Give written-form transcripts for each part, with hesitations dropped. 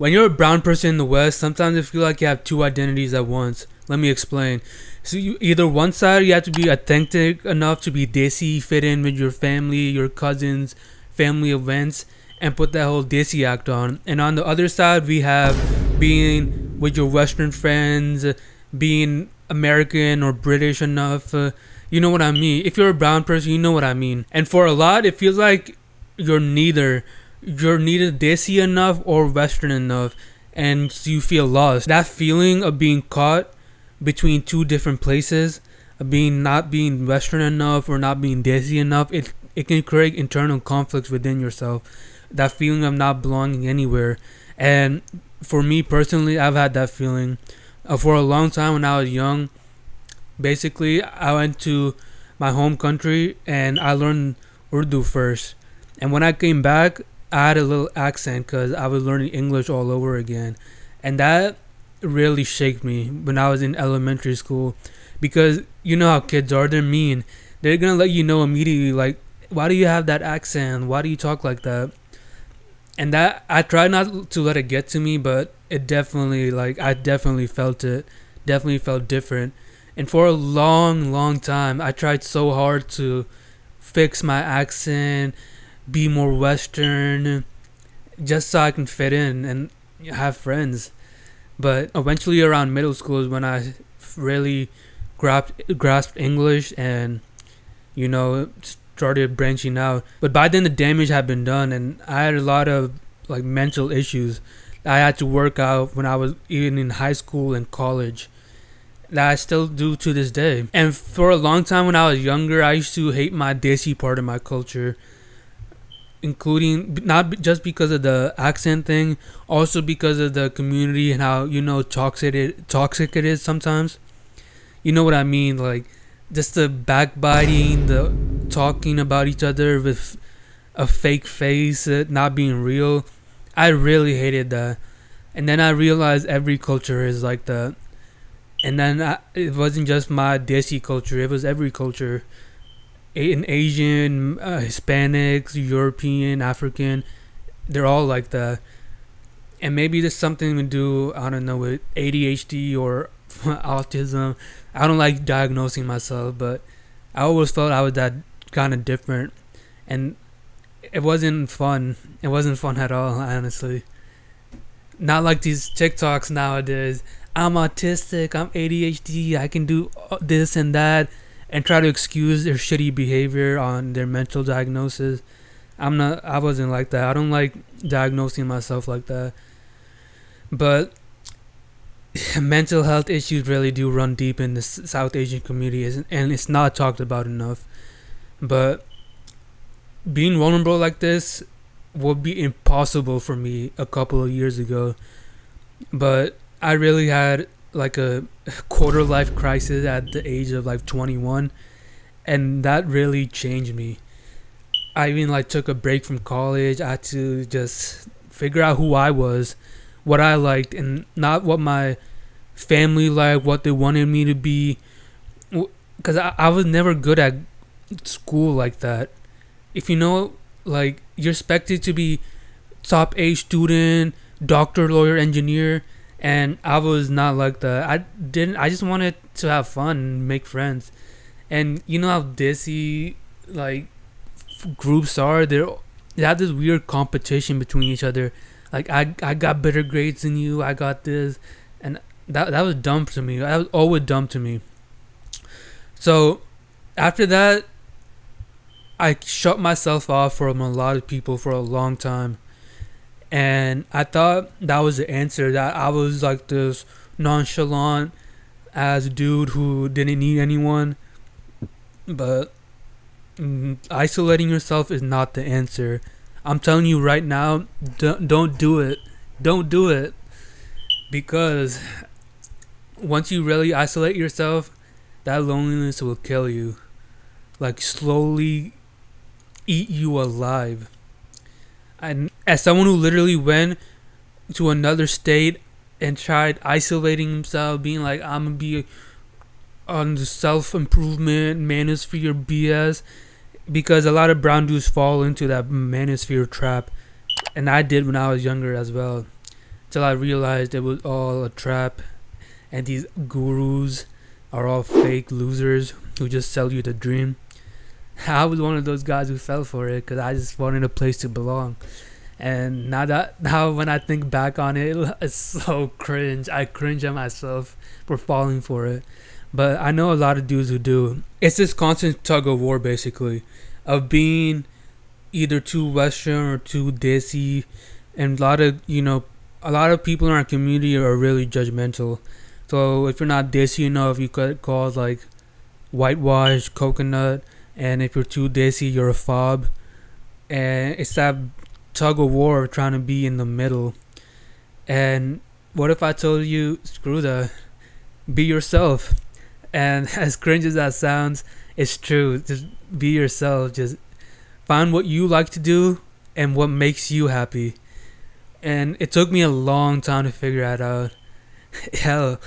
When you're a brown person in the West, sometimes it feels like you have two identities at once. Let me explain. So you either one side you have to be authentic enough to be Desi, fit in with your family, your cousins, family events, and put that whole Desi act on. And on the other side, we have being with your Western friends, being American or British enough. You know what I mean? If you're a brown person, you know what I mean. And for a lot, it feels like you're neither you're neither Desi enough or Western enough, and so you feel lost. That feeling of being caught between two different places, of being not being Western enough or not being Desi enough, it can create internal conflicts within yourself. That feeling of not belonging anywhere, and for me personally, I've had that feeling for a long time when I was young. Basically, I went to my home country and I learned Urdu first, and when I came back, I had a little accent because I was learning English all over again, and that really shook me when I was in elementary school, because you know how kids are, they're mean. They're gonna let you know immediately, like, why do you have that accent? Why do you talk like that? And that I tried not to let it get to me, but it definitely, like, I definitely felt it. Definitely felt different. And for a long, long time, I tried so hard to fix my accent, be more Western, just so I can fit in and have friends. But eventually, around middle school is when I really grasped English and, started branching out. But by then, the damage had been done, and I had a lot of like mental issues that I had to work out when I was even in high school and college, that I still do to this day. And for a long time when I was younger, I used to hate my Desi part of my culture, including not just because of the accent thing, also because of the community and how toxic it is sometimes. You know what I mean? Like, just the backbiting, the talking about each other with a fake face, not being real. I really hated that. And then I realized every culture is like that. And then it wasn't just my Desi culture; it was every culture. In Asian, Hispanics, European, African, they're all like that. And maybe there's something to do, I don't know, with ADHD or autism. I don't like diagnosing myself, but I always felt I was that kind of different. And it wasn't fun. It wasn't fun at all, honestly. Not like these TikToks nowadays. I'm autistic, I'm ADHD, I can do this and that, and try to excuse their shitty behavior on their mental diagnosis. I wasn't like that. I don't like diagnosing myself like that. But mental health issues really do run deep in the South Asian community, and it's not talked about enough. But being vulnerable like this would be impossible for me a couple of years ago. But I really had like a quarter life crisis at the age of like 21, and that really changed me. I even like took a break from college. I had to just figure out who I was, what I liked, and not what my family liked, what they wanted me to be. Because I was never good at school like that. If you know, like, you're expected to be top A student, doctor, lawyer, engineer, and I was not like that. I just wanted to have fun and make friends. And you know how Desi, like, groups are, they have this weird competition between each other. Like, I got better grades than you, I got this, and that was dumb to me. That was always dumb to me. So after that, I shut myself off from a lot of people for a long time, and I thought that was the answer. That I was like this nonchalant ass dude who didn't need anyone. But isolating yourself is not the answer. I'm telling you right now, don't do it. Don't do it, because once you really isolate yourself, that loneliness will kill you. Like, slowly eat you alive. And as someone who literally went to another state and tried isolating himself, being like, I'm gonna be on the self improvement manosphere BS, because a lot of brown dudes fall into that manosphere trap, and I did when I was younger as well. till I realized it was all a trap, and these gurus are all fake losers who just sell you the dream. I was one of those guys who fell for it because I just wanted a place to belong. And now when I think back on it, it's so cringe. I cringe at myself for falling for it. But I know a lot of dudes who do. It's this constant tug of war, basically, of being either too Western or too Desi, and a lot of people in our community are really judgmental. So if you're not Desi enough, you get called like whitewashed coconut, and if you're too Desi, you're a fob. And it's that tug of war of trying to be in the middle. And what if I told you, screw that, be yourself? And as cringe as that sounds, it's true. Just be yourself. Just find what you like to do and what makes you happy. And it took me a long time to figure that out. Hell,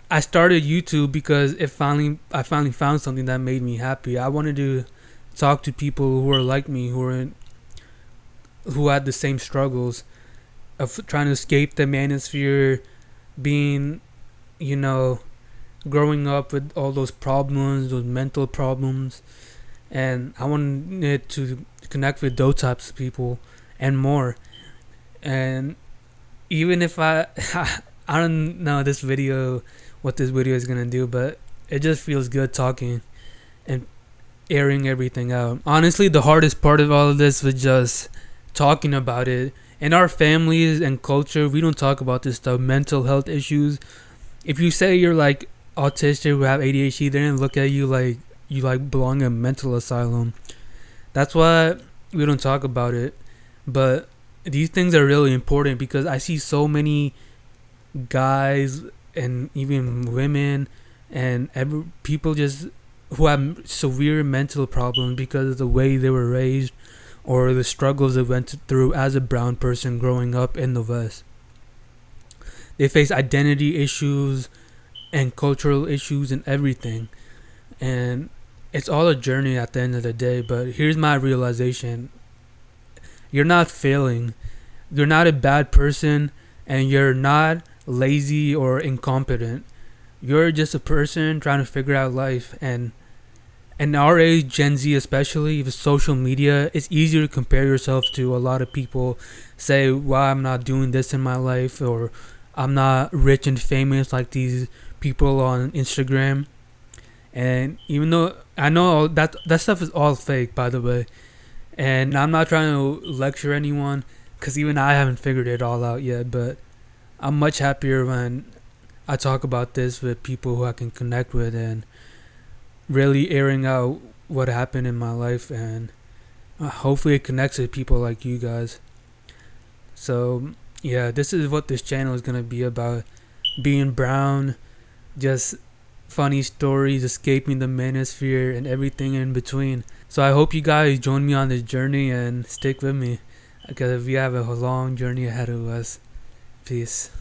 I started YouTube because I finally found something that made me happy. I wanted to talk to people who are like me, who had the same struggles of trying to escape the manosphere, being, growing up with all those problems, those mental problems, and I wanted to connect with those types of people and more. And even if I don't know what this video is gonna do, but it just feels good talking and airing everything out. Honestly, the hardest part of all of this was just talking about it. In our families and culture, we don't talk about this stuff. Mental health issues. If you say you're like autistic or have ADHD, they're gonna look at you like you like belong in a mental asylum. That's why we don't talk about it. But these things are really important because I see so many guys and even women and people just who have severe mental problems because of the way they were raised or the struggles they went through as a brown person growing up in the West. They face identity issues and cultural issues and everything. And it's all a journey at the end of the day. But here's my realization. You're not failing. You're not a bad person, and you're not lazy or incompetent. You're just a person trying to figure out life. And in our age, Gen Z especially, with social media, it's easier to compare yourself to a lot of people. Say, well, I'm not doing this in my life, or I'm not rich and famous like these people on Instagram. And even though I know all that stuff is all fake, by the way, and I'm not trying to lecture anyone because even I haven't figured it all out yet, but I'm much happier when I talk about this with people who I can connect with and really airing out what happened in my life, and hopefully it connects with people like you guys. So yeah, this is what this channel is gonna be about: being brown, just funny stories, escaping the manosphere, and everything in between. So I hope you guys join me on this journey and stick with me because we have a long journey ahead of us. Peace.